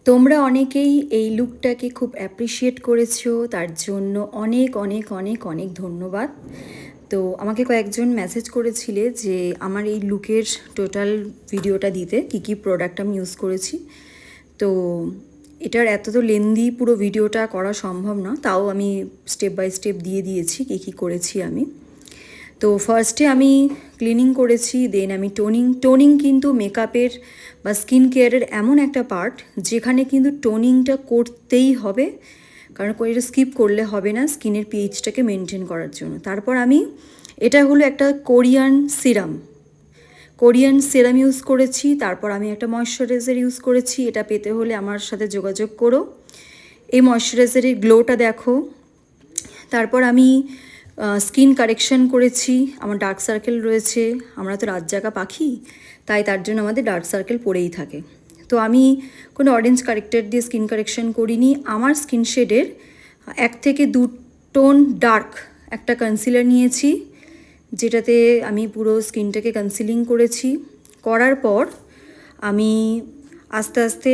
তোমরা অনেকেই এই লুকটাকে খুব অ্যাপ্রিসিয়েট করেছো, তার জন্য অনেক অনেক অনেক অনেক ধন্যবাদ। তো আমাকে কয়েকজন মেসেজ করেছিলে যে আমার এই লুকের টোটাল ভিডিওটা দিতে, কী কী প্রোডাক্ট আমি ইউজ করেছি। তো এটার এত তো লেন্দি পুরো ভিডিওটা করা সম্ভব না, তাও আমি স্টেপ বাই স্টেপ দিয়ে দিয়েছি কী কী করেছি আমি। তো ফার্স্টে আমি ক্লিনিং করেছি, দেন আমি টোনিং কিন্তু মেকআপের বা স্কিন কেয়ারের এমন একটা পার্ট যেখানে কিন্তু টোনিংটা করতেই হবে, কারণ এটা স্কিপ করলে হবে না স্কিনের পিএইচটাকে মেনটেন করার জন্য। তারপর আমি এটা হলো একটা কোরিয়ান সিরাম ইউজ করেছি। তারপর আমি একটা ময়শ্চারাইজার ইউজ করেছি। এটা পেতে হলে আমার সাথে যোগাযোগ করো। এই ময়শ্চারাইজারের গ্লোটা দেখো। তারপর আমি স্কিন কারেকশন করেছি। আমার ডার্ক সার্কেল রয়েছে, আমরা তো রাত জাগা পাখি, তাই তার জন্য আমাদের ডার্ক সার্কেল পড়েই থাকে। তো আমি কোনো অরেঞ্জ কারেক্টার দিয়ে স্কিন কারেকশন করিনি। আমার স্কিন শেডের 1 থেকে 2 টোন ডার্ক একটা কনসিলার নিয়েছি, যেটাতে আমি পুরো স্কিনটাকে কনসিলিং করেছি। করার পর আমি আস্তে আস্তে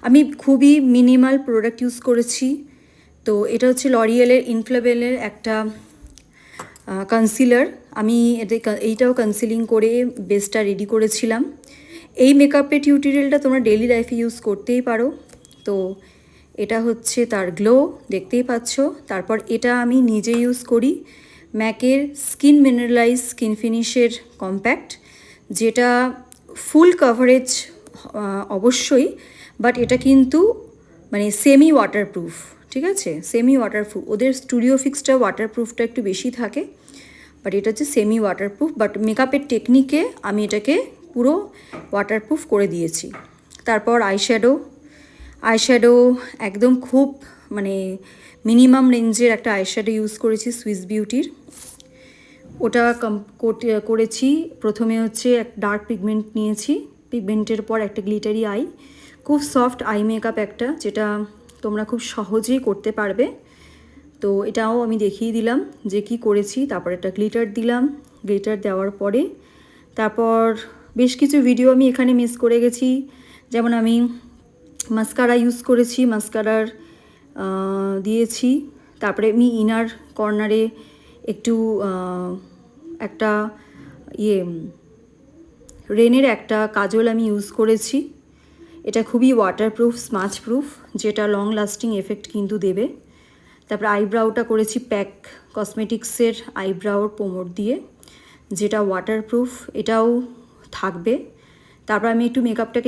আমি খুবই মিনিমাল প্রোডাক্ট ইউজ করেছি। তো এটা হচ্ছে লরিয়েলের ইনফ্লেবেলের একটা কনসিলার। আমি এইটাও কনসিলিং করে বেসটা রেডি করেছিলাম। এই মেকআপের টিউটোরিয়ালটা তোমরা ডেইলি লাইফে ইউজ করতেই পারো। তো এটা হচ্ছে তার গ্লো, দেখতেই পাচ্ছ। তারপর এটা আমি নিজে ইউজ করি, ম্যাকের স্কিন মিনারেলাইজ স্কিন ফিনিশের কম্প্যাক্ট, যেটা ফুল কভারেজ অবশ্যই, বাট এটা কিন্তু মানে সেমি ওয়াটারপ্রুফ, ঠিক আছে, সেমি ওয়াটারপ্রুফ। ওদের স্টুডিও ফিক্সটা ওয়াটারপ্রুফটা একটু বেশি থাকে, বাট এটা হচ্ছে সেমি ওয়াটারপ্রুফ। বাট মেকআপের টেকনিকে আমি এটাকে পুরো ওয়াটারপ্রুফ করে দিয়েছি। তারপর আইশ্যাডো একদম খুব মানে মিনিমাম রেঞ্জের একটা আইশ্যাডো ইউজ করেছি সুইস বিউটির। ওটা করেছি। প্রথমে হচ্ছে এক ডার্ক পিগমেন্ট নিয়েছি, পিগমেন্টের পর একটা গ্লিটারি আই, খুব সফট আই মেকআপ একটা, যেটা তোমরা খুব সহজেই করতে পারবে। তো এটাও আমি দেখিয়ে দিলাম যে কি করেছি। তারপর একটা গ্লিটার দিলাম। গ্লিটার দেওয়ার পরে তারপর বেশ কিছু ভিডিও আমি এখানে মিস করে গেছি, যেমন আমি মাস্কারা ইউজ করেছি, মাস্কারার দিয়েছি। তারপরে আমি ইনার কর্নারে একটু একটা রেনের একটা কাজল আমি ইউজ করেছি। এটা খুবই ওয়াটারপ্রুফ, স্মাচ প্রুফ, যেটা লং লাস্টিং এফেক্ট কিন্তু দেবে। তারপর আইব্রাউটা করেছি প্যাক কসমেটিক্সের আইব্রাউর পোমোর দিয়ে, যেটা ওয়াটারপ্রুফ, এটাও থাকবে। তারপর আমি একটু মেকআপটাকে